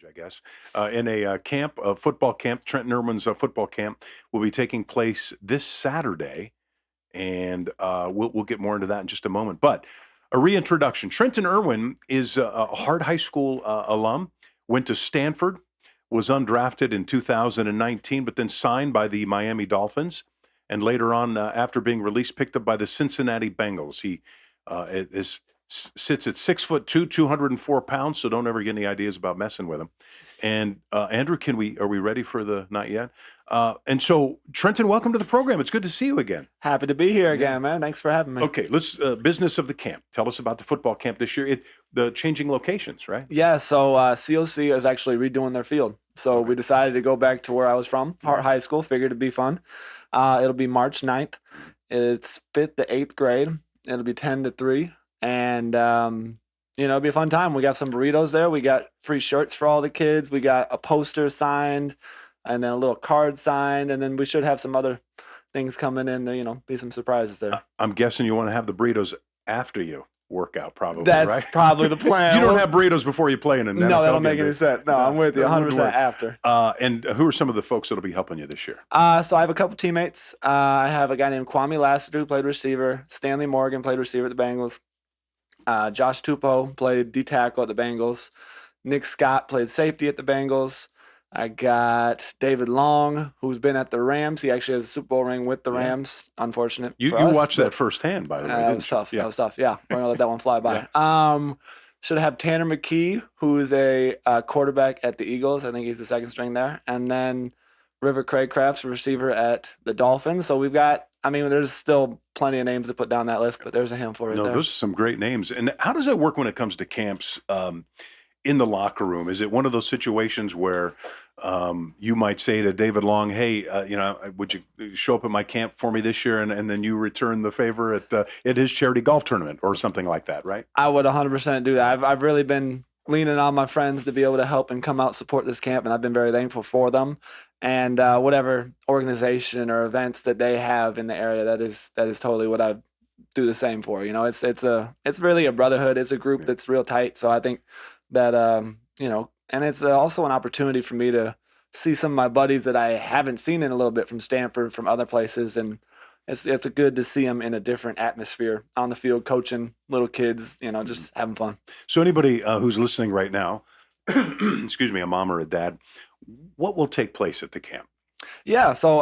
I guess, in a camp, a football camp. Trenton Irwin's football camp will be taking place this Saturday, and we'll get more into that in just a moment. But a reintroduction. Trenton Irwin is a Hart High School alum, went to Stanford, was undrafted in 2019, but then signed by the Miami Dolphins. And later on, after being released, picked up by the Cincinnati Bengals. He sits at 6'2", 204 pounds, so don't ever get any ideas about messing with him. And Andrew, are we ready for the not yet? And so, Trenton, welcome to the program. It's good to see you again. Happy to be here again, man. Thanks for having me. Okay, let's business of the camp. Tell us about the football camp this year. The changing locations, right? Yeah, so COC is actually redoing their field. So we decided to go back to where I was from, Hart High School. Figured it'd be fun. It'll be March 9th. It's 5th to 8th grade. It'll be 10 to 3. And, it'll be a fun time. We got some burritos there. We got free shirts for all the kids. We got a poster signed and then a little card signed. And then we should have some other things coming in to, be some surprises there. I'm guessing you want to have the burritos after you work out, probably, That's right? probably the plan. You don't have burritos before you play in an NFL No, that don't game, make any sense. No, I'm with you 100% after. And who are some of the folks that'll be helping you this year? So I have a couple teammates. I have a guy named Kwame Lassiter who played receiver. Stanley Morgan played receiver at the Bengals. Josh Tupou played D-tackle at the Bengals. Nick Scott played safety at the Bengals. I got David Long, who's been at the Rams. He actually has a Super Bowl ring with the Rams. Unfortunate. You watched that firsthand, by the way. That was tough. Yeah. That was tough. Yeah, we're gonna let that one fly by. Should have Tanner McKee, who is a quarterback at the Eagles. I think he's the second string there. And then River Craycraft's a receiver at the Dolphins. So we've got, there's still plenty of names to put down that list, but there's a handful right there. Those are some great names. And how does that work when it comes to camps in the locker room? Is it one of those situations where you might say to David Long, hey, would you show up at my camp for me this year? And then you return the favor at his charity golf tournament or something like that, right? I would 100% do that. I've really been leaning on my friends to be able to help and come out support this camp, and I've been very thankful for them. And whatever organization or events that they have in the area, that is totally what I do the same for. It's really a brotherhood. It's a group that's real tight. So I think that and it's also an opportunity for me to see some of my buddies that I haven't seen in a little bit from Stanford, from other places, and it's good to see them in a different atmosphere on the field, coaching little kids, just having fun. So anybody who's listening right now, excuse me, a mom or a dad, what will take place at the camp? Yeah, so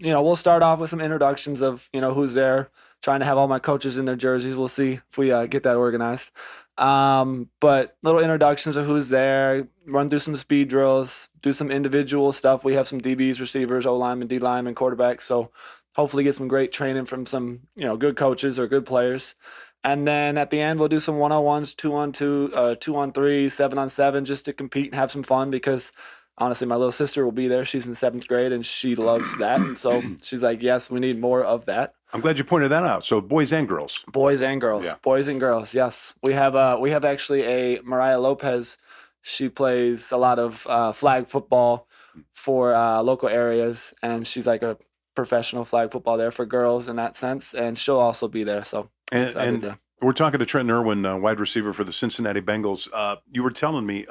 we'll start off with some introductions of who's there. Trying to have all my coaches in their jerseys. We'll see if we get that organized. But little introductions of who's there. Run through some speed drills. Do some individual stuff. We have some DBs, receivers, O linemen, D linemen, quarterbacks. So hopefully get some great training from some good coaches or good players. And then at the end we'll do some 1-on-1s, 2-on-2, 2-on-3, 7-on-7, just to compete and have some fun because. Honestly, my little sister will be there. She's in 7th grade, and she loves that. And so she's like, yes, we need more of that. I'm glad you pointed that out. So boys and girls. Boys and girls. Yeah. Boys and girls, yes. We have actually a Mariah Lopez. She plays a lot of flag football for local areas, and she's like a professional flag football there for girls in that sense, and she'll also be there. So and we're talking to Trent Irwin, wide receiver for the Cincinnati Bengals. You were telling me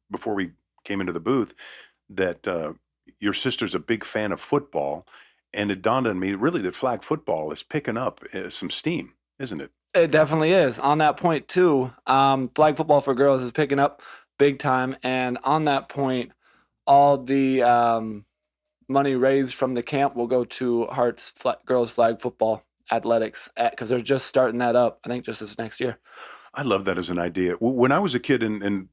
before we came into the booth that your sister's a big fan of football, and it dawned on me really that flag football is picking up some steam, isn't it? It definitely is. On that point too, flag football for girls is picking up big time, and on that point, all the money raised from the camp will go to Hart's girls flag football athletics because they're just starting that up, I think just this next year. I love that as an idea. When I was a kid and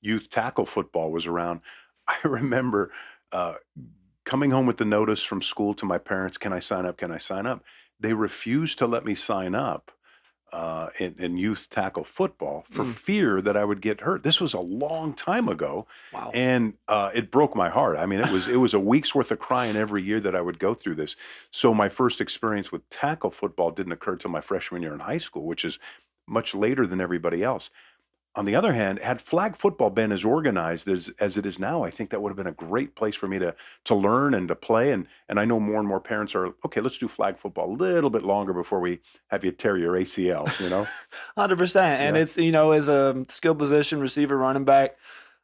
youth tackle football was around, I remember coming home with the notice from school to my parents, can I sign up? Can I sign up? They refused to let me sign up in youth tackle football for fear that I would get hurt. This was a long time ago. Wow. And it broke my heart. It was a week's worth of crying every year that I would go through this. So my first experience with tackle football didn't occur till my freshman year in high school, which is much later than everybody else. On the other hand, had flag football been as organized as it is now, I think that would have been a great place for me to learn and to play. And I know more and more parents are, okay, let's do flag football a little bit longer before we have you tear your ACL, 100%. And it's, as a skill position, receiver, running back,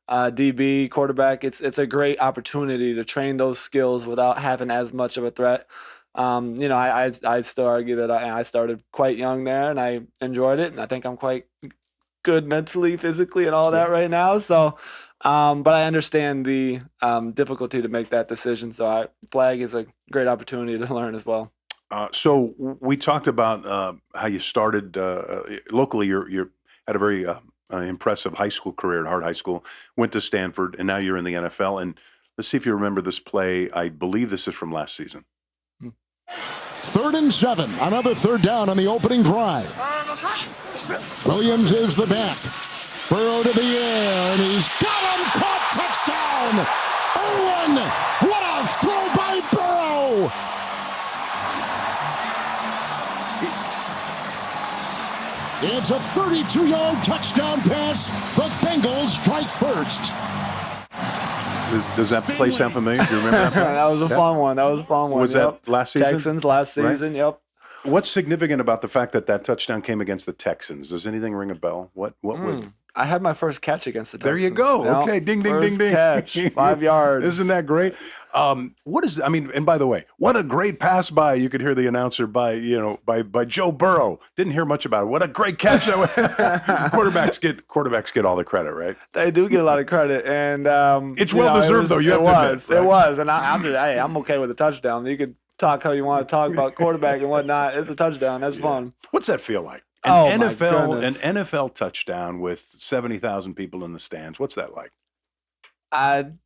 DB, quarterback. It's a great opportunity to train those skills without having as much of a threat. I still argue that I started quite young there, and I enjoyed it, and I think I'm quite good mentally, physically, and all that right now. So, but I understand the difficulty to make that decision. So, flag is a great opportunity to learn as well. So we talked about how you started locally. You had a very impressive high school career at Hart High School. Went to Stanford, and now you're in the NFL. And let's see if you remember this play. I believe this is from last season. 3rd and 7. Another third down on the opening drive. Williams is the back. Burrow to the air, and he's got him. Caught. Touchdown. Irwin. What a throw by Burrow. It's a 32-yard touchdown pass. The Bengals strike first. Does that play sound familiar? Do you remember that? That was a fun one. Was that last season? Texans last season, right? Yep. What's significant about the fact that touchdown came against the Texans? Does anything ring a bell? What would... I had my first catch against the Texans. There you go. Yep. Okay, ding, ding, ding, ding. Catch, 5 yards. Isn't that great? And by the way, what a great pass by, you could hear the announcer by Joe Burrow. Didn't hear much about it. What a great catch that was. Quarterbacks get all the credit, right? They do get a lot of credit, and it's well deserved though. It was, and I'm okay with the touchdown. You could talk how you want to talk about quarterback and whatnot. It's a touchdown. That's fun. What's that feel like? An NFL touchdown with 70,000 people in the stands. What's that like?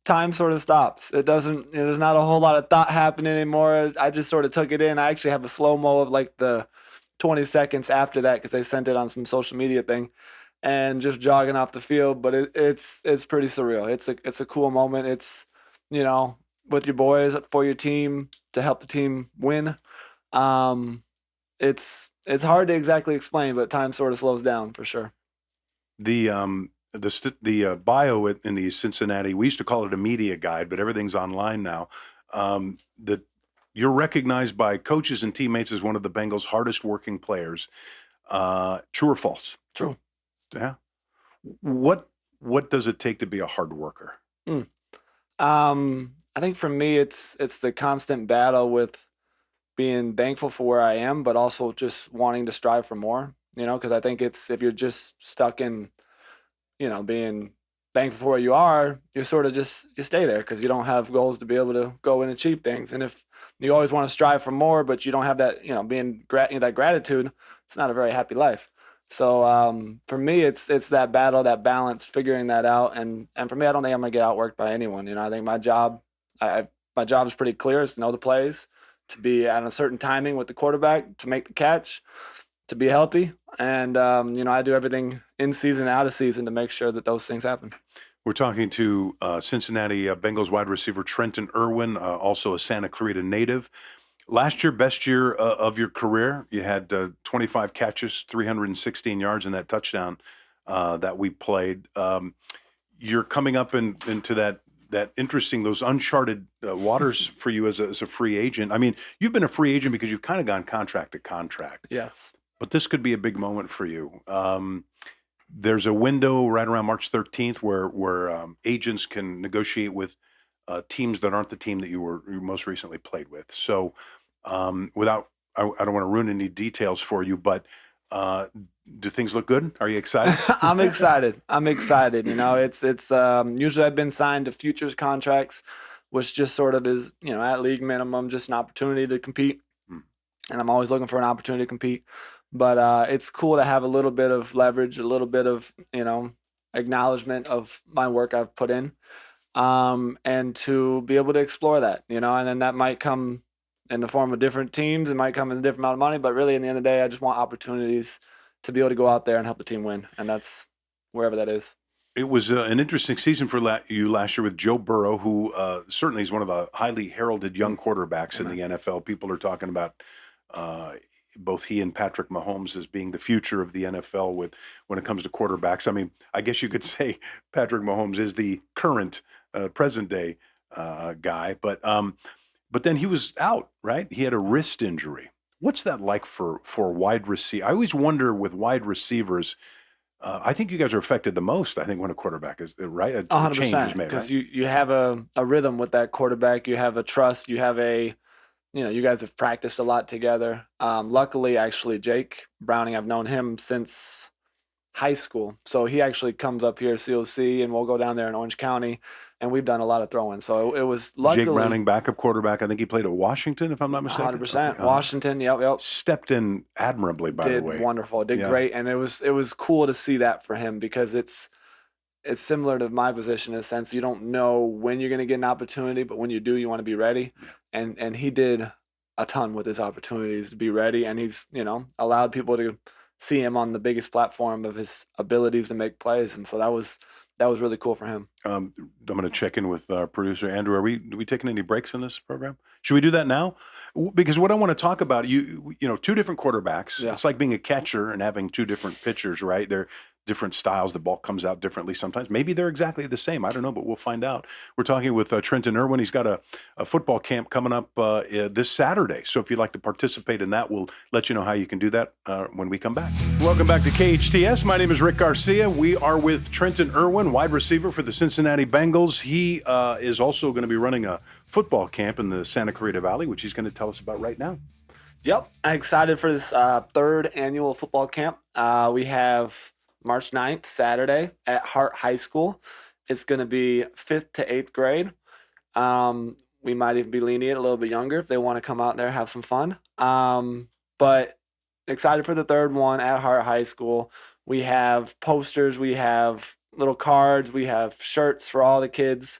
Time sort of stops. It doesn't. There's not a whole lot of thought happening anymore. I just sort of took it in. I actually have a slow mo of like the 20 seconds after that because they sent it on some social media thing, and just jogging off the field. But it's pretty surreal. It's a cool moment. It's with your boys for your team to help the team win. It's hard to exactly explain, but time sort of slows down for sure. The bio in the Cincinnati, we used to call it a media guide, but everything's online now. That you're recognized by coaches and teammates as one of the Bengals' hardest working players. True or false? True. Yeah. What does it take to be a hard worker? I think for me, it's the constant battle with being thankful for where I am, but also just wanting to strive for more, because I think if you're just stuck in, being thankful for where you are, you sort of just stay there because you don't have goals to be able to go and achieve things. And if you always want to strive for more, but you don't have that, that gratitude, it's not a very happy life. So for me, it's that battle, that balance, figuring that out. And for me, I don't think I'm going to get outworked by anyone. I think my job is pretty clear. It's to know the plays, to be at a certain timing with the quarterback, to make the catch, to be healthy. And, I do everything in season, out of season to make sure that those things happen. We're talking to Cincinnati Bengals wide receiver Trenton Irwin, also a Santa Clarita native. Last year, best year of your career. You had 25 catches, 316 yards, and that touchdown that we played. You're coming up into that interesting, those uncharted waters for you as a free agent. I mean, you've been a free agent because you've kind of gone contract to contract. Yes. But this could be a big moment for you. There's a window right around March 13th where agents can negotiate with teams that aren't the team that you most recently played with. So I don't want to ruin any details for you, but do things look good? Are you excited? I'm excited. It's usually I've been signed to futures contracts, which just sort of is, at league minimum, just an opportunity to compete. And I'm always looking for an opportunity to compete. But it's cool to have a little bit of leverage, a little bit of, acknowledgement of my work I've put in, and to be able to explore that, and then that might come in the form of different teams. It might come in a different amount of money, but really in the end of the day, I just want opportunities to be able to go out there and help the team win. And that's wherever that is. It was an interesting season for you last year with Joe Burrow, who certainly is one of the highly heralded young quarterbacks in the NFL. People are talking about both he and Patrick Mahomes as being the future of the NFL when it comes to quarterbacks. I mean, I guess you could say Patrick Mahomes is the current present day guy, but then he was out, right? He had a wrist injury. What's that like for wide receiver? I always wonder with wide receivers, I think you guys are affected the most. I think when a quarterback is right, a change is 100%, made, because right? you have a rhythm with that quarterback. You have a trust. You have you guys have practiced a lot together. Luckily, actually, Jake Browning, I've known him since high school. So he actually comes up here, COC, and we'll go down there in Orange County, and we've done a lot of throwing. So it was luckily. Jake Browning, backup quarterback. I think he played at Washington, if I'm not mistaken. 100%. Okay. Washington, yep. Stepped in admirably, by the Did way. wonderful, did Yeah. great, and it was cool to see that for him, because it's similar to my position in a sense. You don't know when you're going to get an opportunity, but when you do, you want to be ready. And he did a ton with his opportunities to be ready, and he's allowed people to see him on the biggest platform of his abilities to make plays, and so that was really cool for him. I'm going to check in with our producer Andrew. Are we taking any breaks in this program? Should we do that now? Because what I want to talk about, two different quarterbacks. Yeah. It's like being a catcher and having two different pitchers, right? They're different styles. The ball comes out differently sometimes. Maybe they're exactly the same. I don't know, but we'll find out. We're talking with Trenton Irwin. He's got a football camp coming up this Saturday. So if you'd like to participate in that, we'll let you know how you can do that when we come back. Welcome back to KHTS. My name is Rick Garcia. We are with Trenton Irwin, wide receiver for the Cincinnati Bengals. He is also going to be running a football camp in the Santa Clarita Valley, which he's going to tell us about right now. Yep, I'm excited for this third annual football camp. We have March 9th, Saturday, at Hart High School. It's going to be 5th to 8th grade. We might even be lenient a little bit younger if they want to come out there, have some fun. But excited for the third one at Hart High School. We have posters, we have little cards, we have shirts for all the kids.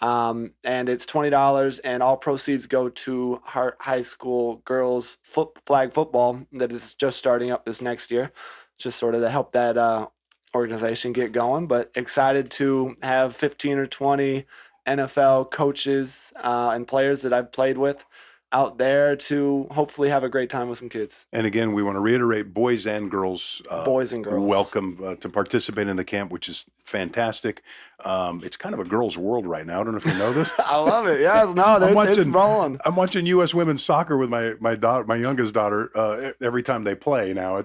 And it's $20, and all proceeds go to Hart High School girls flag football that is just starting up this next year, just sort of to help that organization get going. But excited to have 15 or 20 NFL coaches and players that I've played with out there to hopefully have a great time with some kids. And again, we want to reiterate, boys and girls welcome to participate in the camp, which is fantastic. It's kind of a girls' world right now. I don't know if you know this. I love it. Yes, no, it's rolling. I'm watching U.S. women's soccer with my daughter, my youngest daughter, every time they play. Now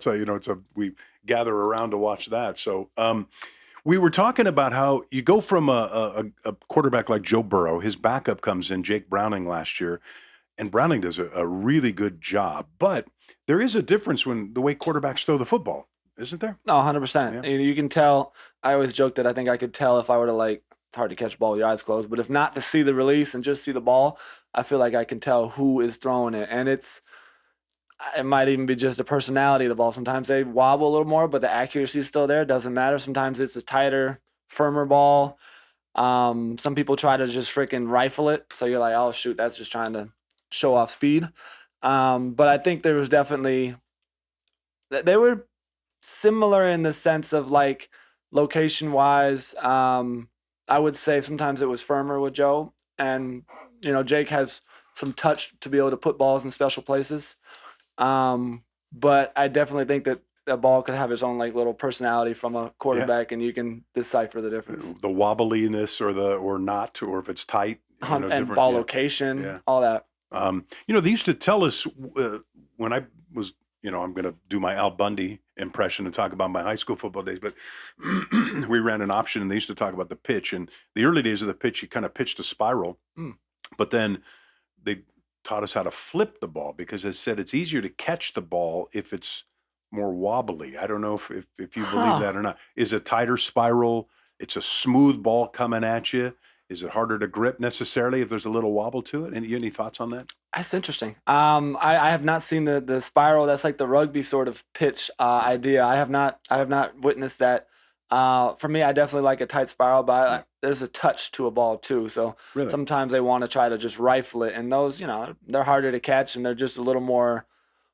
we gather around to watch that. So we were talking about how you go from a quarterback like Joe Burrow. His backup comes in, Jake Browning, last year. And Browning does a really good job. But there is a difference when the way quarterbacks throw the football, isn't there? No, 100%. Yeah. You can tell. I always joke that I think I could tell if I were to, it's hard to catch a ball with your eyes closed, but if not to see the release and just see the ball, I feel like I can tell who is throwing it. And it might even be just the personality of the ball. Sometimes they wobble a little more, but the accuracy is still there. It doesn't matter. Sometimes it's a tighter, firmer ball. Some people try to just freaking rifle it. So you're like, oh, shoot, that's just trying to show off speed. But I think there was definitely, they were similar in the sense of location wise. I would say sometimes it was firmer with Joe, and Jake has some touch to be able to put balls in special places. But I definitely think that the ball could have its own little personality from a quarterback, and you can decipher the difference. The wobbliness or not, or if it's tight. And ball location, all that. They used to tell us when I was, I'm going to do my Al Bundy impression and talk about my high school football days, but we ran an option and they used to talk about the pitch. And the early days of the pitch, you kind of pitched a spiral, but then they taught us how to flip the ball because they said it's easier to catch the ball if it's more wobbly. I don't know if you believe that or not. Is a tighter spiral, it's a smooth ball coming at you. Is it harder to grip necessarily if there's a little wobble to it? Any thoughts on that? That's interesting. I have not seen the spiral. That's like the rugby sort of pitch idea. I have not witnessed that. For me, I definitely like a tight spiral, but there's a touch to a ball too. So Really? Sometimes they want to try to just rifle it, and those, they're harder to catch and they're just a little more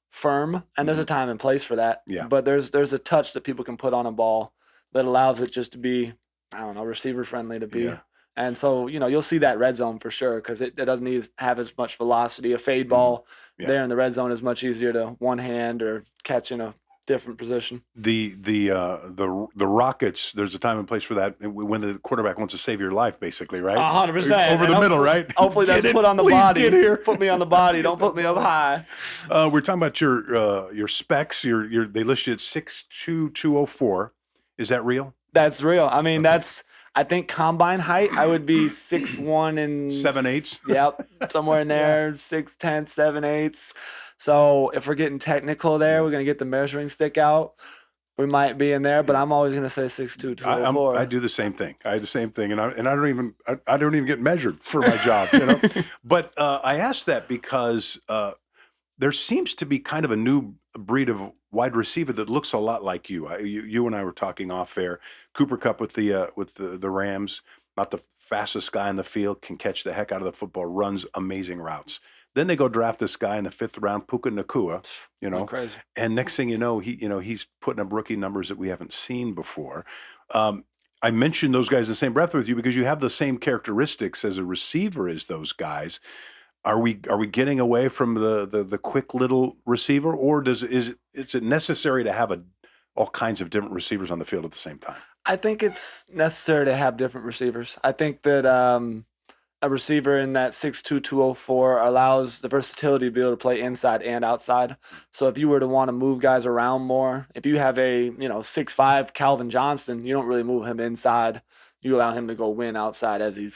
firm. And there's a time and place for that. Yeah. But there's a touch that people can put on a ball that allows it just to be, receiver friendly to be. Yeah. And so, you'll see that red zone for sure because it doesn't need to have as much velocity. A fade ball there in the red zone is much easier to one hand or catch in a different position. The Rockets, there's a time and place for that when the quarterback wants to save your life, basically, right? 100%. Over the middle, right? Hopefully that's put on the body. Get here. Put me on the body. Don't put me up high. We're talking about your specs. They list you at 6'2", 204. Is that real? That's real. I mean, I think combine height, I would be 6'1" and 7/8. Yep, somewhere in there, 6'10", 7/8. So if we're getting technical there, we're gonna get the measuring stick out. We might be in there, but I'm always gonna say 6'2", 204. I do the same thing. I do the same thing, and I don't even get measured for my job, But I asked that because there seems to be kind of a new breed of wide receiver that looks a lot like you. You and I were talking off air. Cooper Kupp with the Rams, not the fastest guy in the field, can catch the heck out of the football, runs amazing routes. Then they go draft this guy in the 5th round, Puka Nacua, Crazy. and next thing you know, he's putting up rookie numbers that we haven't seen before. I mentioned those guys in the same breath with you because you have the same characteristics as a receiver as those guys. Are we getting away from the quick little receiver, or is it necessary to have all kinds of different receivers on the field at the same time? I think it's necessary to have different receivers. I think that a receiver in that 6'2", 204 allows the versatility to be able to play inside and outside. So if you were to want to move guys around more, if you have a 6'5" Calvin Johnson, you don't really move him inside. You allow him to go win outside as he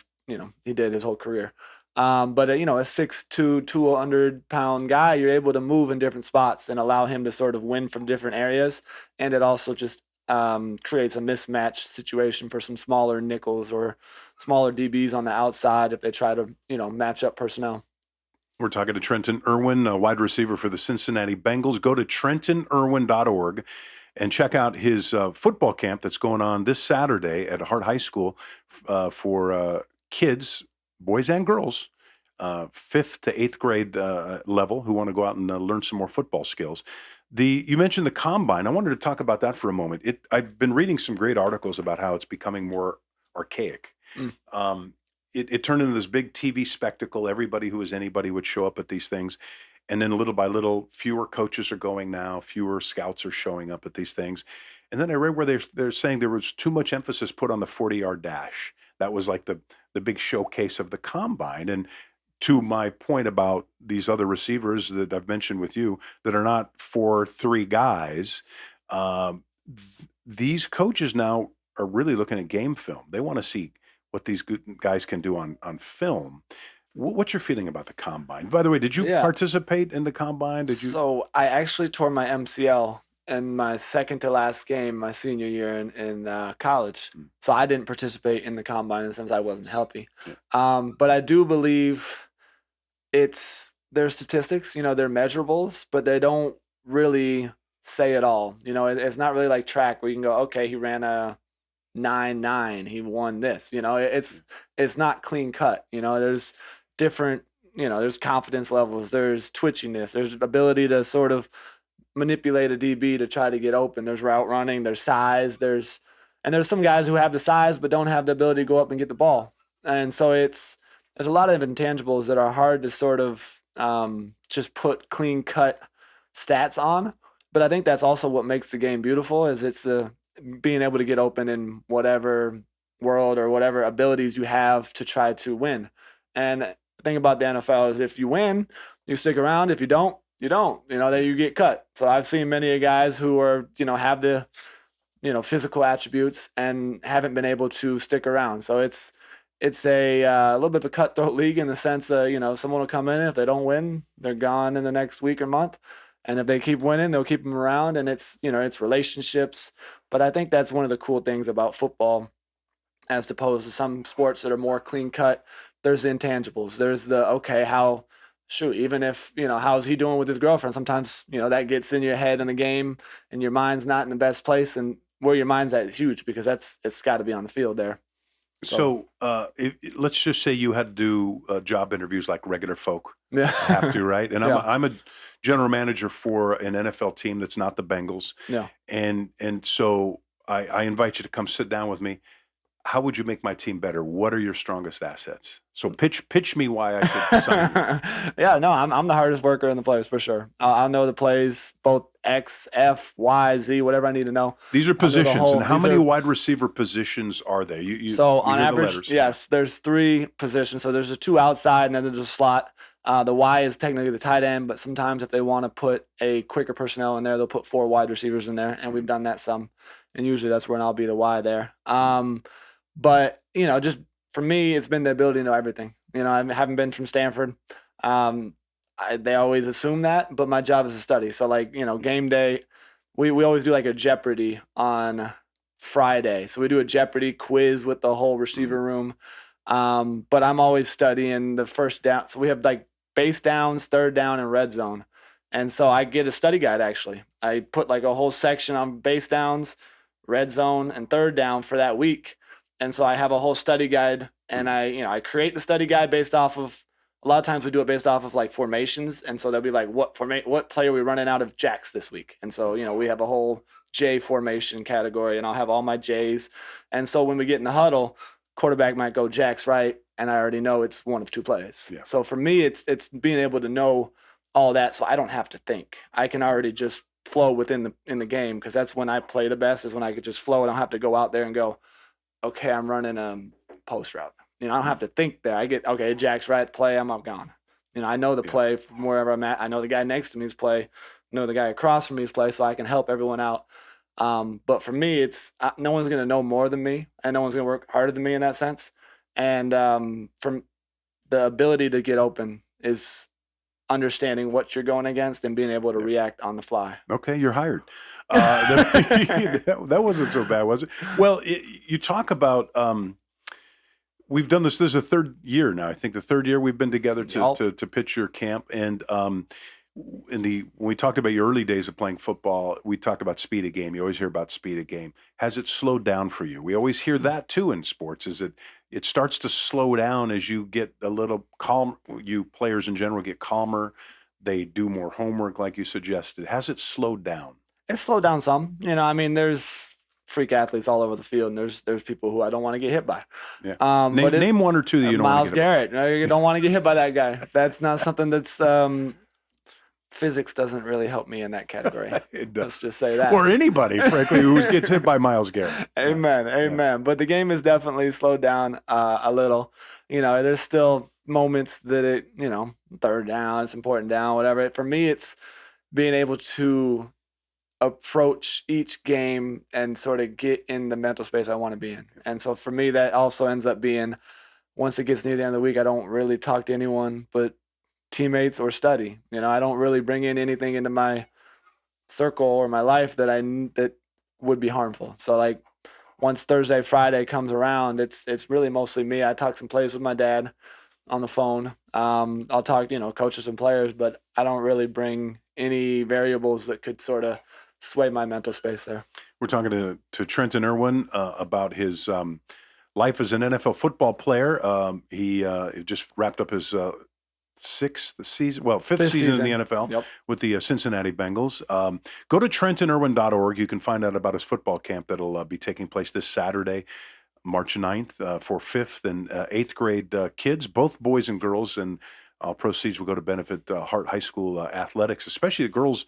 did his whole career. But a 6'2", 200-pound guy, you're able to move in different spots and allow him to sort of win from different areas. And it also just creates a mismatch situation for some smaller nickels or smaller DBs on the outside if they try to, match up personnel. We're talking to Trenton Irwin, a wide receiver for the Cincinnati Bengals. Go to TrentonIrwin.org and check out his football camp that's going on this Saturday at Hart High School for kids, boys and girls, 5th to 8th grade level who want to go out and learn some more football skills. You mentioned the combine. I wanted to talk about that for a moment. I've been reading some great articles about how it's becoming more archaic. It turned into this big TV spectacle. Everybody who was anybody would show up at these things. And then little by little, fewer coaches are going now. Fewer scouts are showing up at these things. And then I read where they're saying there was too much emphasis put on the 40-yard dash. That was like the big showcase of the combine. And to my point about these other receivers that I've mentioned with you that are not 4-3 guys, these coaches now are really looking at game film. They want to see what these good guys can do on film. What's your feeling about the combine? By the way, did you participate in the combine? So I actually tore my MCL in my second to last game my senior year in college. So I didn't participate in the combine since I wasn't healthy. But I do believe their statistics, they're measurables, but they don't really say it all. It's not really like track where you can go, okay, he ran a 9.9, he won this. It's not clean cut. There's different, there's confidence levels, there's twitchiness, there's ability to sort of manipulate a DB to try to get open. There's route running, there's size, there's some guys who have the size but don't have the ability to go up and get the ball. And so there's a lot of intangibles that are hard to sort of just put clean cut stats on. But I think that's also what makes the game beautiful is it's the being able to get open in whatever world or whatever abilities you have to try to win. And the thing about the NFL is if you win, you stick around. If you don't, you don't. That you get cut. So I've seen many guys who are, have the, physical attributes and haven't been able to stick around. So it's a little bit of a cutthroat league in the sense that, someone will come in, and if they don't win, they're gone in the next week or month. And if they keep winning, they'll keep them around, and it's relationships. But I think that's one of the cool things about football as opposed to some sports that are more clean cut. There's the intangibles. There's even if, how's he doing with his girlfriend? Sometimes, that gets in your head in the game and your mind's not in the best place, and where your mind's at is huge because it's got to be on the field there. So let's just say you had to do job interviews like regular folk have to, right? And I'm a general manager for an NFL team that's not the Bengals. Yeah. And so I invite you to come sit down with me. How would you make my team better? What are your strongest assets? So pitch me why I should sign you. Yeah, no, I'm the hardest worker in the plays for sure. I'll know the plays, both X, F, Y, Z, whatever I need to know. These are positions, and how many wide receiver positions are there? So on average, yes, there's 3 positions. So there's a 2 outside, and then there's a slot. The Y is technically the tight end, but sometimes if they want to put a quicker personnel in there, they'll put 4 wide receivers in there, and we've done that some. and usually that's when I'll be the why there. But just for me, it's been the ability to know everything. I haven't been from Stanford. They always assume that, but my job is to study. So game day, we always do like a Jeopardy on Friday. So we do a Jeopardy quiz with the whole receiver room. But I'm always studying the first down. So we have like base downs, third down, and red zone. And so I get a study guide actually. I put like a whole section on base downs, red zone, and third down for that week. And so I have a whole study guide, and I create the study guide based off of, a lot of times we do it based off of like formations. And so they'll be like, what play are we running out of jacks this week? And so, we have a whole J formation category, and I'll have all my J's. And so when we get in the huddle, quarterback might go jacks right, and I already know it's one of two plays. Yeah. So for me, it's being able to know all that, so I don't have to think. I can already just flow within the game, because that's when I play the best, is when I could just flow. I don't have to go out there and go, okay, I'm running a post route. I don't have to think there. I get, okay, Jack's right play, I'm gone. I know the play from wherever I'm at. I know the guy next to me's play. I know the guy across from me's play, so I can help everyone out. But for me, it's no one's going to know more than me, and no one's going to work harder than me in that sense. And from the ability to get open is understanding what you're going against and being able to react on the fly. Okay, you're hired. That wasn't so bad, was it? Well, you talk about we've done this. This is the third year now. I think the third year we've been together to pitch your camp. And when we talked about your early days of playing football, we talked about speed of game. You always hear about speed of game. Has it slowed down for you? We always hear that too in sports. Is it starts to slow down as you get a little calm. You players in general get calmer. They do more homework, like you suggested. Has it slowed down? It's slowed down some. There's freak athletes all over the field, and there's people who I don't want to get hit by. Yeah. Name one or two that you don't Myles want to get Garrett. No, you don't want to get hit by that guy. That's not something that's physics doesn't really help me in that category. It does. Let's just say that. Or anybody, frankly, who gets hit by Myles Garrett. Amen. Yeah. But the game has definitely slowed down a little. There's still moments that third down, it's important down, whatever. For me, it's being able to approach each game and sort of get in the mental space I want to be in. And so for me, that also ends up being, once it gets near the end of the week, I don't really talk to anyone but teammates or study. I don't really bring in anything into my circle or my life that would be harmful. So like once Thursday, Friday comes around, it's really mostly me. I talk some plays with my dad on the phone. I'll talk, coaches and players, but I don't really bring any variables that could sort of sway my mental space there. We're talking to Trenton Irwin about his life as an NFL football player. He just wrapped up his fifth season in the NFL with the Cincinnati Bengals. Go to TrentonIrwin.org. You can find out about his football camp that'll be taking place this Saturday, March 9th, for 5th and 8th grade kids, both boys and girls, and all proceeds will go to benefit Hart High School athletics, especially the girls'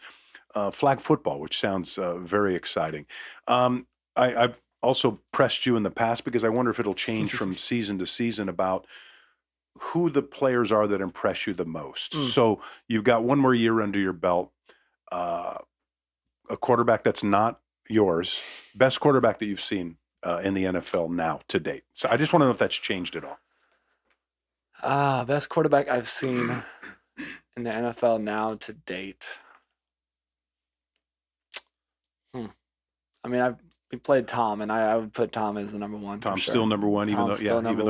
flag football, which sounds very exciting. I've also pressed you in the past because I wonder if it'll change from season to season about who the players are that impress you the most. So you've got one more year under your belt, a quarterback that's not yours, best quarterback that you've seen in the NFL now to date. So I just want to know if that's changed at all. Best quarterback I've seen in the NFL now to date. We played Tom, and I would put Tom as the number one. Tom's sure. still number one, even though he's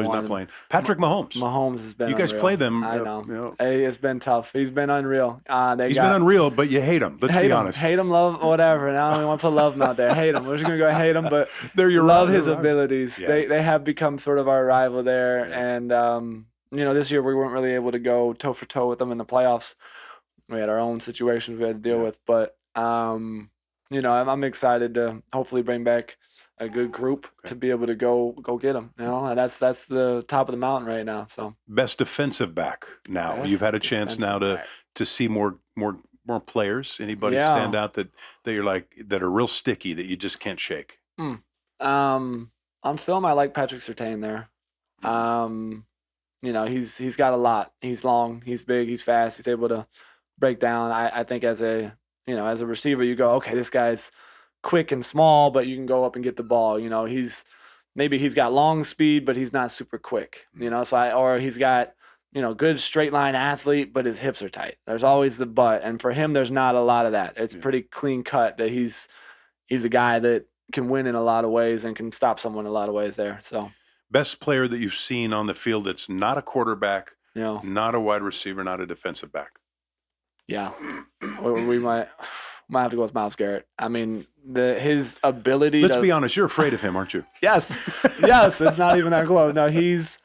not playing. Patrick Mahomes. Mahomes has been. You guys unreal. play them. I know. Hey, it's been tough. He's been unreal. He's been unreal, but you hate him. Let's be honest. Hate him, love, whatever. And I don't even want to put love out there. Hate him. We're just gonna go hate him, but love his abilities. Yeah. They have become sort of our rival there, and this year we weren't really able to go toe for toe with them in the playoffs. We had our own situations we had to deal with, but I'm excited to hopefully bring back a good group to be able to go get them. And that's the top of the mountain right now. So best defensive back now. You've had a chance now to see more players. Anybody stand out that you're like that are real sticky that you just can't shake? On film, I like Patrick Surtain there. He's got a lot. He's long. He's big. He's fast. He's able to break down. I think as a receiver, you go, okay, this guy's quick and small, but you can go up and get the ball. Maybe he's got long speed, but he's not super quick. Or he's got good straight line athlete, but his hips are tight. There's always the but, and for him, there's not a lot of that. It's pretty clean cut that he's a guy that can win in a lot of ways and can stop someone in a lot of ways there. So, best player that you've seen on the field that's not a quarterback, not a wide receiver, not a defensive back. Yeah, we might have to go with Myles Garrett. I mean, his ability. Let's be honest. You're afraid of him, aren't you? Yes. It's not even that close. No, his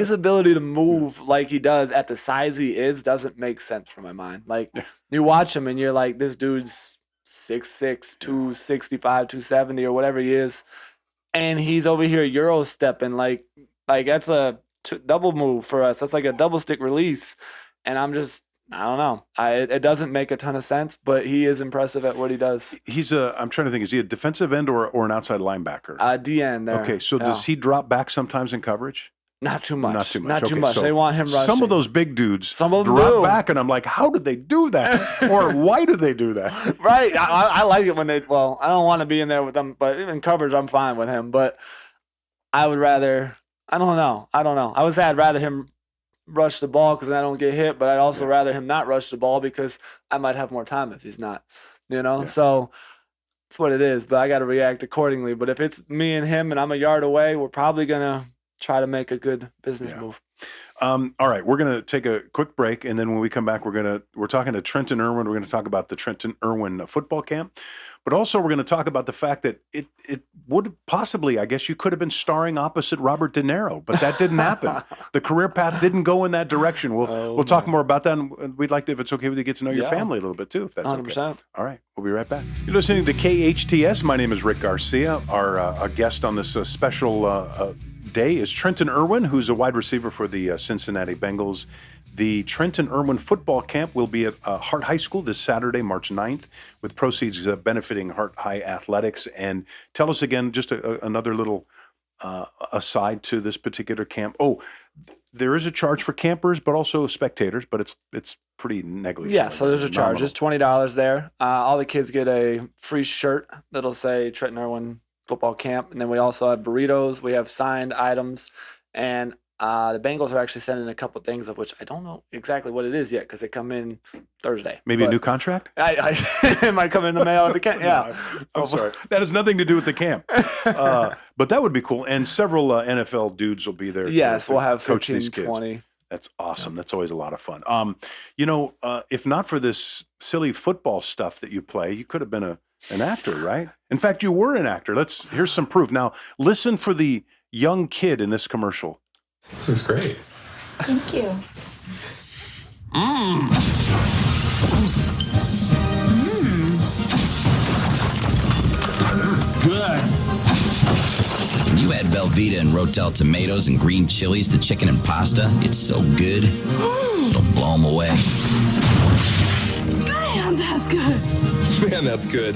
ability to move like he does at the size he is doesn't make sense for my mind. Like you watch him and you're like, this dude's 6'6", 265, 270 or whatever he is, and he's over here Euro stepping like that's a double move for us. That's like a double stick release, and I don't know. It doesn't make a ton of sense, but he is impressive at what he does. I'm trying to think, is he a defensive end or an outside linebacker? DN there. Okay, so does he drop back sometimes in coverage? Not too much. Not too much. So they want him rushing. Some of those big dudes drop back, and I'm like, how did they do that? Or why did they do that? Right. I like it when I don't want to be in there with them, but in coverage, I'm fine with him. But I would rather, I don't know. I would say I'd rather him rush the ball because then I don't get hit, but I'd also rather him not rush the ball because I might have more time if he's not, So that's what it is, but I got to react accordingly. But if it's me and him and I'm a yard away, we're probably going to try to make a good business move. All right, we're going to take a quick break, and then when we come back, we're talking to Trenton Irwin. We're going to talk about the Trenton Irwin football camp, but also we're going to talk about the fact that it would possibly, I guess you could have been starring opposite Robert De Niro, but that didn't happen. The career path didn't go in that direction. We'll talk more about that, and we'd like to, if it's okay with you, get to know your family a little bit too, if that's 100%. Okay. All right, we'll be right back. You're listening to KHTS. My name is Rick Garcia. Our guest on this special day is Trenton Irwin, who's a wide receiver for the Cincinnati Bengals. The Trenton Irwin football camp will be at Hart High School this Saturday, March 9th, with proceeds benefiting Hart High Athletics. And tell us again, just another little aside to this particular camp. Oh, there is a charge for campers, but also spectators, but it's pretty negligible. Yeah, so there's a charge. It's $20 there. All the kids get a free shirt that'll say Trenton Irwin football camp, and then we also have burritos. We have signed items, and the Bengals are actually sending a couple things of which I don't know exactly what it is yet because they come in Thursday. Maybe a new contract? It might come in the mail at the camp. Yeah, I'm sorry. That has nothing to do with the camp, but that would be cool. And several NFL dudes will be there. Yes, we'll have coach 15, these kids. 20. That's awesome. That's always a lot of fun. If not for this silly football stuff that you play, you could have been an actor, right? In fact, you were an actor. Here's some proof. Now, listen for the young kid in this commercial. This is great. Thank you. Good. When you add Velveeta and Rotel tomatoes and green chilies to chicken and pasta, it's so good, it'll blow them away. Man, that's good. Man, that's good.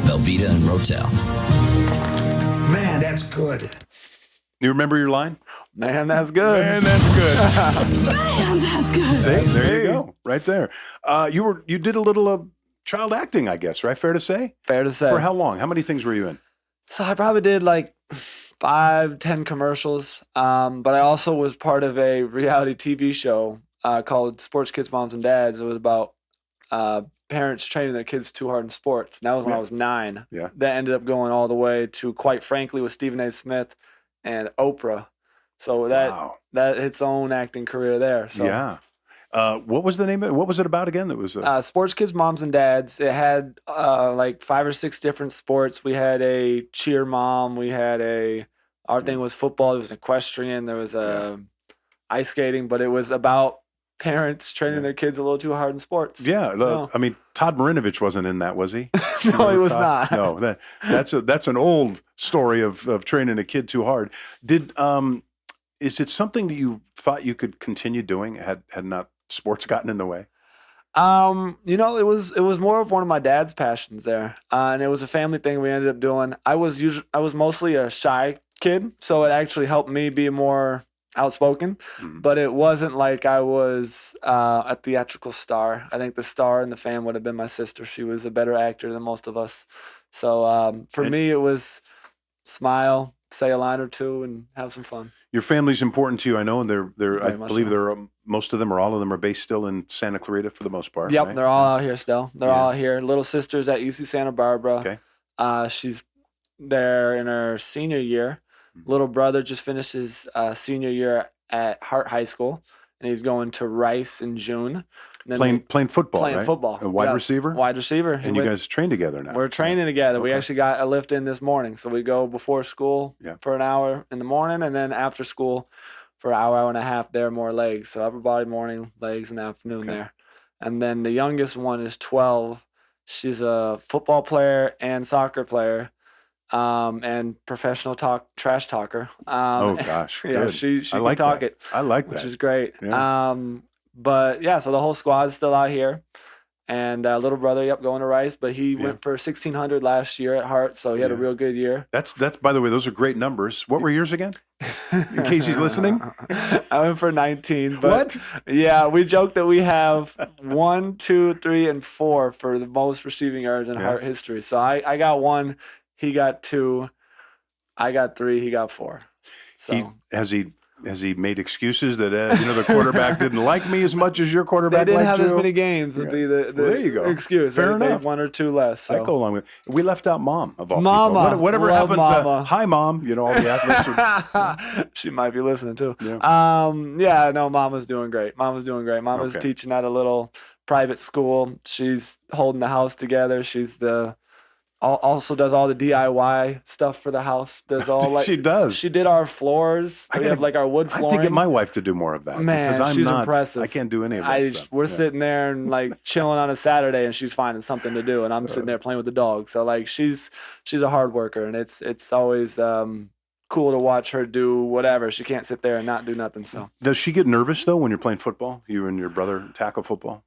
Velveeta and Rotel. Man, that's good. You remember your line? Man, that's good. Man, that's good. Man, that's good. See, there you go, right there. You did a little child acting, I guess, right? Fair to say? Fair to say. For how long? How many things were you in? So I probably did like 5-10 commercials, but I also was part of a reality TV show called Sports Kids, Moms, and Dads. It was about parents training their kids too hard in sports. And that was when I was 9. Yeah. That ended up going all the way to Quite Frankly with Stephen A. Smith and Oprah. So that its own acting career there. So. Yeah. What was the name of it? What was it about again? That was Sports Kids, Moms, and Dads. It had like 5 or 6 different sports. We had a cheer mom. We had our thing was football. There was equestrian. There was ice skating. But it was about parents training their kids a little too hard in sports. Yeah. I mean, Todd Marinovich wasn't in that, was he? No, he was not. No, that's an old story of training a kid too hard. Is it something that you thought you could continue doing had not sports gotten in the way? It was more of one of my dad's passions there, and it was a family thing we ended up doing. I was mostly a shy kid, so it actually helped me be more outspoken, but it wasn't like I was a theatrical star. I think the star in the fam would have been my sister. She was a better actor than most of us. So for me, it was smile, say a line or two, and have some fun. Your family's important to you, I know, and they're I Very much believe so. they're most of them or all of them are based still in Santa Clarita for the most part. Yep, right? they're all out here still. They're Yeah. all out here. Little sister's at UC Santa Barbara. Okay. She's there in her senior year. Little brother just finished his senior year at Hart High School, and he's going to Rice in June. And then Playing football, playing right? football. A wide Yes, receiver? wide receiver. And you guys train together now. We're training together. We Okay. actually got a lift in this morning. So we go before school Yeah. for an hour in the morning, and then after school for an hour and a half there, more legs. So upper body morning, legs in the afternoon Okay. there. And then the youngest one is 12. She's a football player and soccer player, and professional trash talker. Oh, gosh. Yeah, Good. she I can like talk that. it, I like which that. is great. Yeah. But yeah, so the whole squad is still out here. And little brother, going to Rice, but he went for 1,600 last year at Hart, so he had a Yeah. real good year. That's by the way, those are great numbers. What were yours again? In case he's listening. I went for 19. But What? Yeah, we joke that we have 1, 2, 3, and 4 for the most receiving yards in Hart history. So I got 1, he got 2, I got 3, he got 4. So Has he made excuses that the quarterback didn't like me as much as your they quarterback didn't liked have you? as many games would be the Well, there you go. excuse. Fair They enough. 1 or 2 less. So. I go along with it. We left out mom of all Mama. people. Whatever Love happens, Mama. hi mom. All the athletes. Are, She might be listening too. Yeah. No, Mama's doing great. Mama's Okay. teaching at a little private school. She's holding the house together. She's also does all the DIY stuff for the house. Does all She does. She did our floors. We have our wood I have flooring. to get my wife to do more of that. Man, because I'm she's not, impressive. I can't do any of that stuff. We're Yeah. sitting there and chilling on a Saturday, and she's finding something to do, and I'm sitting there playing with the dog. So she's a hard worker, and it's always cool to watch her do whatever. She can't sit there and not do nothing. So Does she get nervous though when you're playing football? You and your brother tackle football?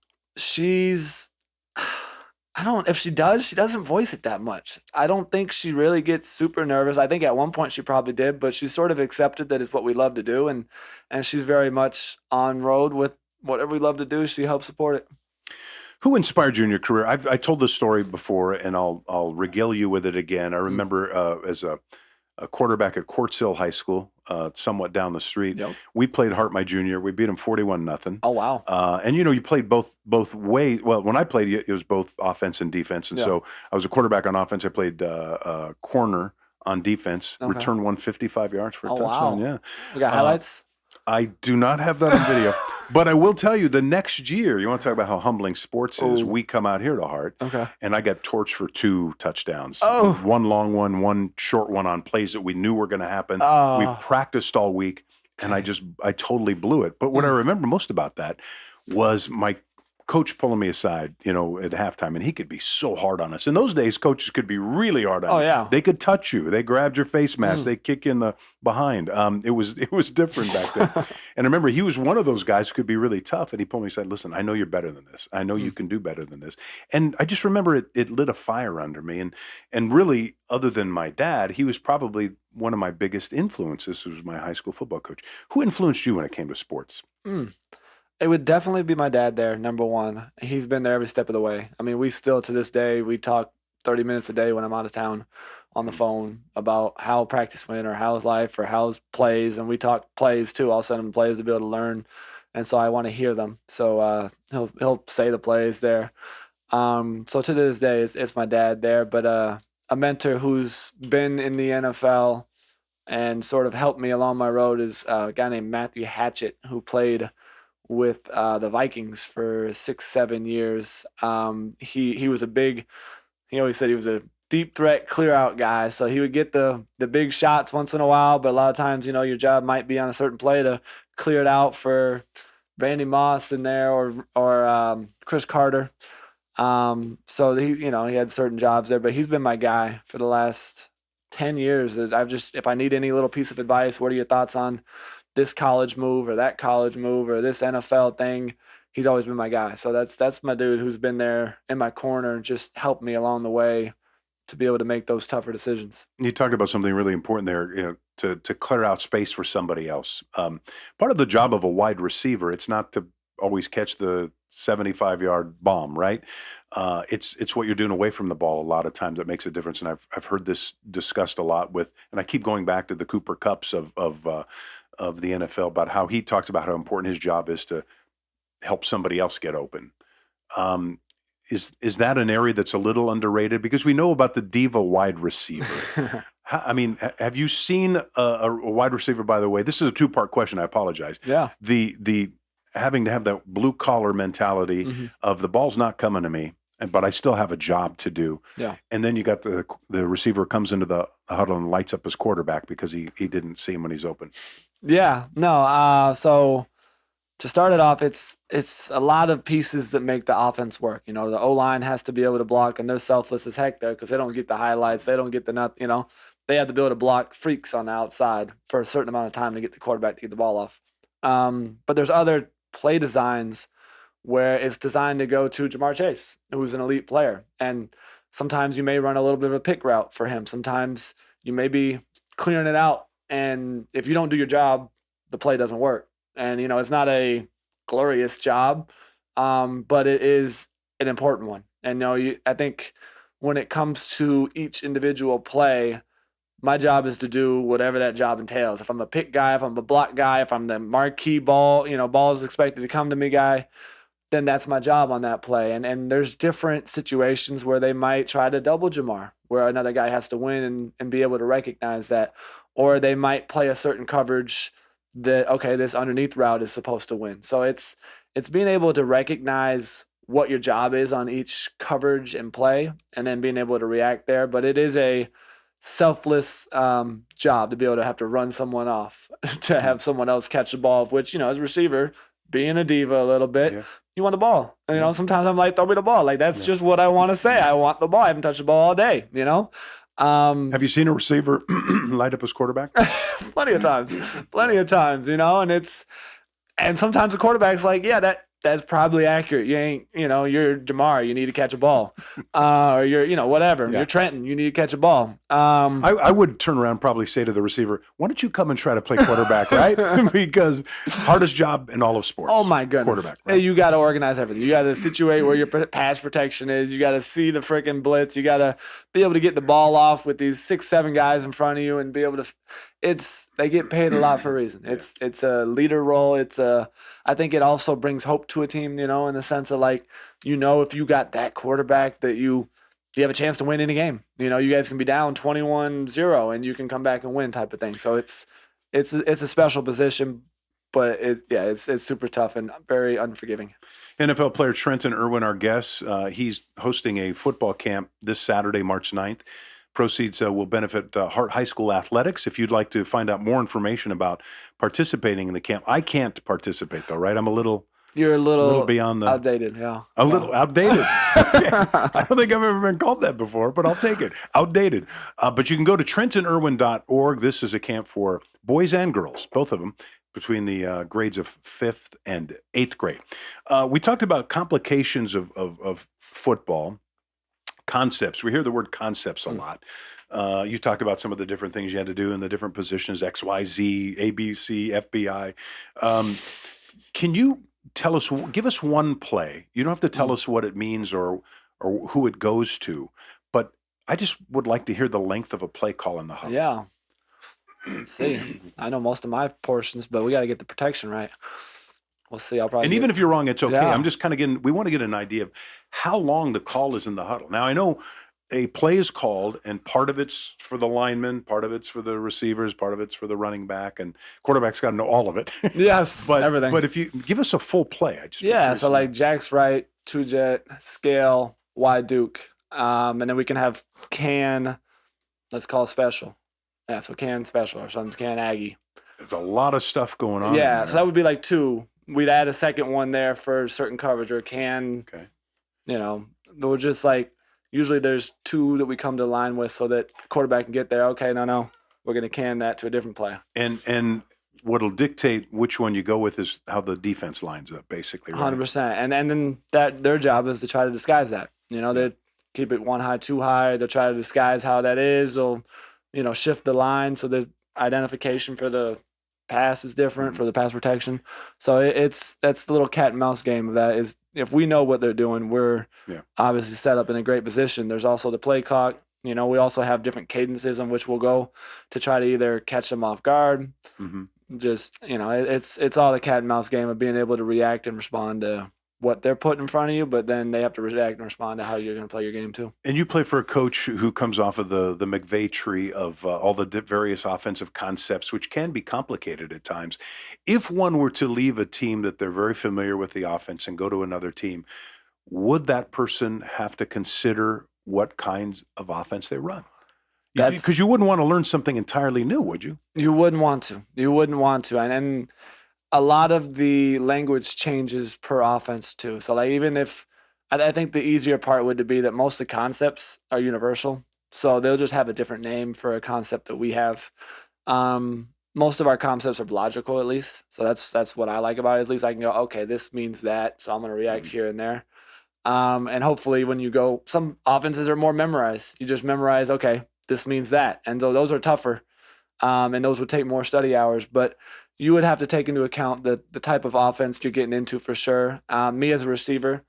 if she does, she doesn't voice it that much. I don't think she really gets super nervous. I think at one point she probably did, but she sort of accepted that it's what we love to do, and she's very much on road with whatever we love to do. She helps support it. Who inspired you in your career? I told this story before, and I'll regale you with it again. I remember as a quarterback at Quartz Hill High School, somewhat down the street. Yep. We played Hart my junior. We beat them 41-0. Oh wow! And you played both ways. Well, when I played, it was both offense and defense. And Yeah. so I was a quarterback on offense. I played corner on defense. Okay. Returned 155 yards for a Oh, touchdown. wow. Yeah. We got highlights. I do not have that on video, but I will tell you the next year, you want to talk about how humbling sports is. Oh. We come out here to Hart, Okay. and I got torched for 2 touchdowns. Oh. One long one short one on plays that we knew were going to happen. Oh. We practiced all week, and I totally blew it. But what I remember most about that was my coach pulling me aside, at halftime, and he could be so hard on us. In those days, coaches could be really hard on you. Yeah. They could touch you. They grabbed your face mask. They kick you in the behind. It was different back then. And I remember he was one of those guys who could be really tough. And he pulled me aside, listen, I know you're better than this. I know you can do better than this. And I just remember it lit a fire under me. And really, other than my dad, he was probably one of my biggest influences. Was my high school football coach. Who influenced you when it came to sports? It would definitely be my dad there, number one. He's been there every step of the way. I mean, we still, to this day, we talk 30 minutes a day when I'm out of town on the phone about how practice went or how's life or how's plays. And we talk plays, too. I'll send him plays to be able to learn. And so I want to hear them. So he'll say the plays there. So to this day, it's my dad there. But a mentor who's been in the NFL and sort of helped me along my road is a guy named Matthew Hatchett, who played with the Vikings for 6-7 years. He was he always said he was a deep threat, clear out guy. So he would get the big shots once in a while, but a lot of times, your job might be on a certain play to clear it out for Randy Moss in there or Chris Carter. So he had certain jobs there, but he's been my guy for the last 10 years. If I need any little piece of advice, what are your thoughts on this college move or that college move or this NFL thing? He's always been my guy. So that's my dude who's been there in my corner, just helped me along the way to be able to make those tougher decisions. You talked about something really important there, to clear out space for somebody else. Part of the job of a wide receiver, it's not to always catch the 75-yard bomb, right? It's what you're doing away from the ball a lot of times that makes a difference. And I've heard this discussed a lot and I keep going back to the Cooper Kupps of the NFL about how he talks about how important his job is to help somebody else get open. Is that an area that's a little underrated? Because we know about the diva wide receiver. I mean, have you seen a wide receiver, by the way? This is a two-part question. I apologize. Yeah. The having to have that blue-collar mentality of the ball's not coming to me, but I still have a job to do. Yeah. And then you got the receiver comes into the huddle and lights up his quarterback because he didn't see him when he's open. Yeah. No. So to start it off, it's a lot of pieces that make the offense work. The O-line has to be able to block, and they're selfless as heck there because they don't get the highlights. They don't get the they have to be able to block freaks on the outside for a certain amount of time to get the quarterback to get the ball off. But there's other play designs where it's designed to go to Jamar Chase, who's an elite player. And sometimes you may run a little bit of a pick route for him. Sometimes you may be clearing it out, and if you don't do your job, the play doesn't work. And, it's not a glorious job, but it is an important one. And, I think when it comes to each individual play, my job is to do whatever that job entails. If I'm a pick guy, if I'm a block guy, if I'm the marquee ball, ball is expected to come to me guy, then that's my job on that play. And there's different situations where they might try to double Jamar, where another guy has to win and be able to recognize that. Or they might play a certain coverage that, okay, this underneath route is supposed to win. So it's being able to recognize what your job is on each coverage and play and then being able to react there. But it is a selfless job to be able to have to run someone off, to have someone else catch the ball, which, as a receiver, being a diva a little bit, you want the ball. Sometimes I'm like, throw me the ball. Like, that's just what I want to say. I want the ball. I haven't touched the ball all day, Have you seen a receiver light up his quarterback? Plenty of times, and sometimes the quarterback's like, yeah, that's probably accurate. You ain't, you're Jamar, you need to catch a ball, or you're, whatever. Yeah. You're Trenton, you need to catch a ball. I would turn around and probably say to the receiver, why don't you come and try to play quarterback, right? Because hardest job in all of sports. Oh my goodness. Quarterback. Right? Hey, you got to organize everything. You got to situate where your pass protection is. You got to see the freaking blitz. You got to be able to get the ball off with these 6-7 guys in front of you and be able to. They get paid a lot for a reason. It's a leader role. I think it also brings hope to a team, in the sense of like, if you got that quarterback that you have a chance to win any game. You guys can be down 21-0 and you can come back and win type of thing. So it's a special position, but it's super tough and very unforgiving. NFL player Trenton Irwin, our guest, he's hosting a football camp this Saturday, March 9th. Proceeds will benefit Hart High School athletics. If you'd like to find out more information about participating in the camp, I can't participate though, right? You're a little beyond the outdated, yeah. Little outdated. I don't think I've ever been called that before, but I'll take it. Outdated. But you can go to trentonirwin.org. This is a camp for boys and girls, both of them, between the grades of 5th and 8th grade. We talked about complications of football. Concepts. We hear the word concepts a lot. You talked about some of the different things you had to do in the different positions, X, Y, Z, A, B, C, FBI. Can you give us one play? You don't have to tell us what it means or who it goes to, but I just would like to hear the length of a play call in the huddle. Yeah. Let's see. I know most of my portions, but we got to get the protection right. We'll see. And even if you're wrong, it's okay. Yeah. I'm just kind of we want to get an idea of how long the call is in the huddle. Now, I know a play is called, and part of it's for the lineman, part of it's for the receivers, part of it's for the running back, and quarterback's got to know all of it. Yes, everything. But if you give us a full play, so like Jack's right, 2-jet, scale, wide Duke, and then we can have let's call it special. Yeah, so can special or something, can Aggie. There's a lot of stuff going on. Yeah, so that would be like 2. We'd add a second one there for certain coverage or can, we're just like, usually there's 2 that we come to line with so that the quarterback can get there. Okay, no, we're going to can that to a different play. And what'll dictate which one you go with is how the defense lines up, basically. Right? 100%. And then their job is to try to disguise that. keep it one high, too high. They'll try to disguise how that is. They'll, shift the line so there's identification for the pass is different for the pass protection. So that's the little cat and mouse game of that is if we know what they're doing, we're obviously set up in a great position. There's also the play clock. We also have different cadences on which we'll go to try to either catch them off guard. Just, it's all the cat and mouse game of being able to react and respond to what they're putting in front of you, but then they have to react and respond to how you're going to play your game too. And you play for a coach who comes off of the McVay tree of all the various offensive concepts, which can be complicated at times. If one were to leave a team that they're very familiar with the offense and go to another team, would that person have to consider what kinds of offense they run? Because you wouldn't want to learn something entirely new, would you? You wouldn't want to. And a lot of the language changes per offense too. So like even if I think the easier part would be that most of the concepts are universal. So they'll just have a different name for a concept that we have. Most of our concepts are logical at least. So that's what I like about it. At least I can go, okay, this means that. So I'm going to react here and there. And hopefully when you go, some offenses are more memorized. You just memorize, okay, this means that. And so those are tougher. And those would take more study hours. But you would have to take into account the type of offense you're getting into for sure. Me as a receiver,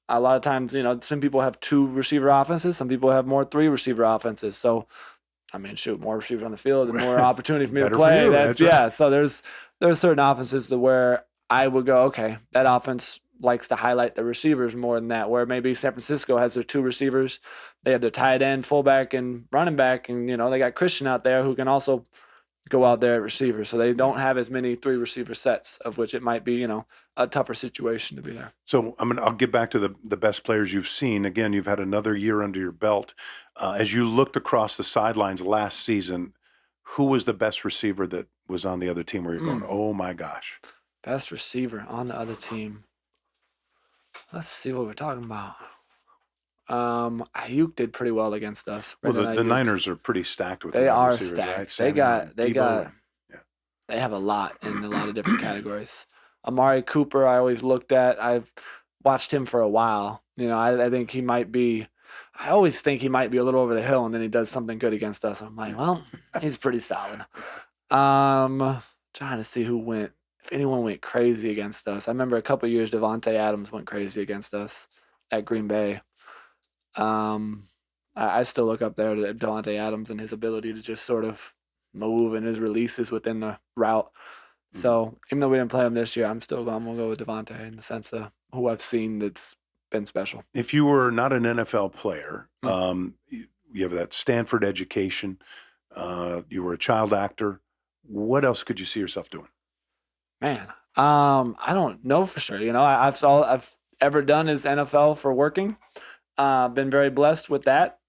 a lot of times, some people have 2 receiver offenses. Some people have more 3 receiver offenses. So, more receivers on the field and more opportunity for me to play. Right. So there's certain offenses to where I would go, okay, that offense likes to highlight the receivers more than that, where maybe San Francisco has their 2 receivers. They have their tight end, fullback, and running back. And, they got Christian out there who can also go out there at receiver. So they don't have as many 3 receiver sets, of which it might be, a tougher situation to be there. So I'll get back to the best players you've seen. Again, you've had another year under your belt. As you looked across the sidelines last season, who was the best receiver that was on the other team where you're going, oh my gosh? Best receiver on the other team. Let's see what we're talking about. Ayuk did pretty well against us. Well, the Niners are pretty stacked with. They are stacked. Right? They have a lot in a lot of different categories. Amari Cooper, I always looked at. I've watched him for a while. I think he might be. I always think he might be a little over the hill, and then he does something good against us. I'm like, well, he's pretty solid. Trying to see who went. If anyone went crazy against us, I remember a couple of years Devontae Adams went crazy against us at Green Bay. I still look up there to Devontae Adams and his ability to just sort of move and his releases within the route. So even though we didn't play him this year, I'm going to go with Devontae in the sense of who I've seen that's been special. If you were not an NFL player, you have that Stanford education, you were a child actor, what else could you see yourself doing? Man, I don't know for sure. I've ever done is NFL for working. Been very blessed with that.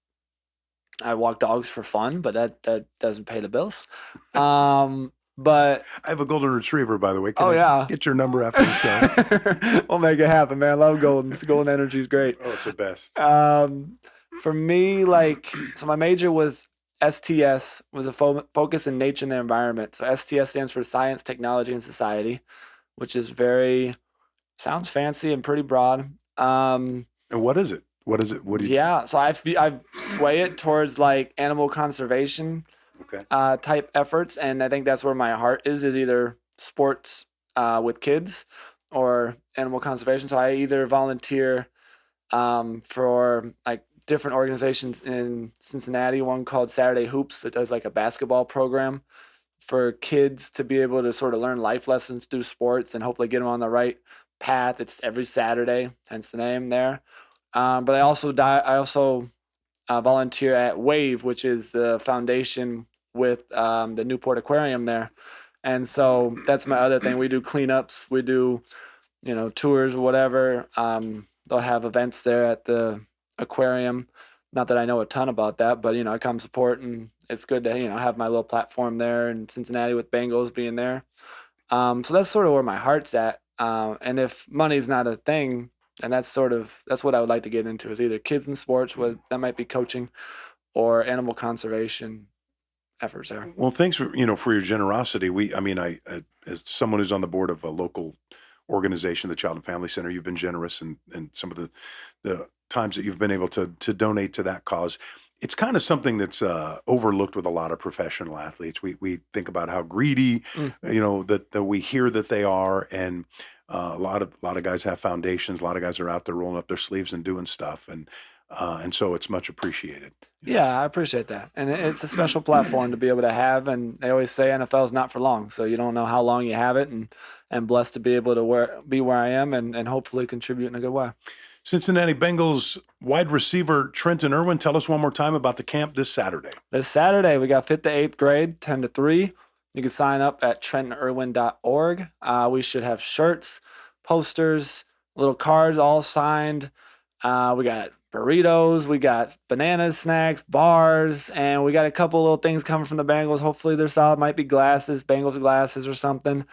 I walk dogs for fun, but that doesn't pay the bills. But I have a golden retriever, by the way. Can I get your number after the show? We'll make it happen, man. Love Goldens. Golden energy is great. Oh, it's the best. For me, so my major was STS, was a focus in nature and the environment. So STS stands for Science, Technology, and Society, which is sounds fancy and pretty broad. And what is it? What is it? What do you? Yeah, so I sway it towards animal conservation type efforts, and I think that's where my heart is either sports with kids or animal conservation. So I either volunteer for different organizations in Cincinnati, one called Saturday Hoops that does a basketball program for kids to be able to sort of learn life lessons through sports and hopefully get them on the right path. It's every Saturday, hence the name there. But I also volunteer at WAVE, which is the foundation with the Newport Aquarium there. And so that's my other thing. We do cleanups. We do, tours or whatever. They'll have events there at the aquarium. Not that I know a ton about that, but, I come support, and it's good to, have my little platform there in Cincinnati with Bengals being there. So that's sort of where my heart's at. And if money's not a thing, and that's what I would like to get into is either kids in sports, that might be coaching, or animal conservation efforts there. Well, thanks for your generosity. I as someone who's on the board of a local organization, the Child and Family Center, you've been generous, and some of the times that you've been able to donate to that cause. It's kind of something that's overlooked with a lot of professional athletes. We think about how greedy, that we hear that they are, and a lot of guys have foundations. A lot of guys are out there rolling up their sleeves and doing stuff, and so it's much appreciated. Yeah, I appreciate that. And it's a special platform to be able to have. And they always say NFL is not for long, so you don't know how long you have it. And I'm blessed to be able to be where I am and hopefully contribute in a good way. Cincinnati Bengals wide receiver Trenton Irwin, tell us one more time about the camp this Saturday. This Saturday, we got 5th to 8th grade, 10 to 3. You can sign up at trentonirwin.org. We should have shirts, posters, little cards all signed. We got burritos, we got bananas, snacks, bars, and we got a couple little things coming from the Bengals. Hopefully they're solid. Might be glasses, Bengals glasses or something.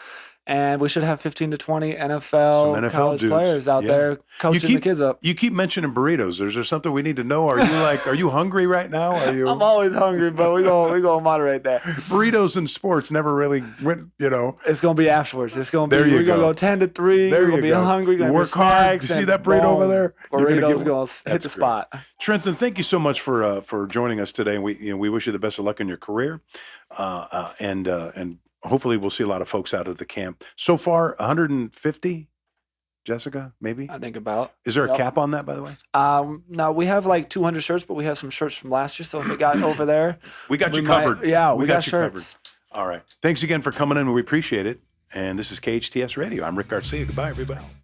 And we should have 15 to 20 NFL college dudes. players out there coaching the kids up. You keep mentioning burritos. Is there something we need to know? Are you hungry right now? I'm always hungry, but we're gonna moderate that. Burritos in sports never really went, It's gonna be afterwards. It's gonna be we're gonna go 10 to 3. We're gonna be hungry, we're gonna work hard. You see that burrito over there? Burrito's gonna hit the spot. Trenton, thank you so much for joining us today. We wish you the best of luck in your career. And hopefully we'll see a lot of folks out at the camp. So far, 150, Jessica, maybe? I think about. Is there a cap on that, by the way? No, we have like 200 shirts, but we have some shirts from last year. So if it got over there, we got you covered. Yeah, we got you shirts. Covered. All right. Thanks again for coming in. We appreciate it. And this is KHTS Radio. I'm Rick Garcia. Goodbye, everybody.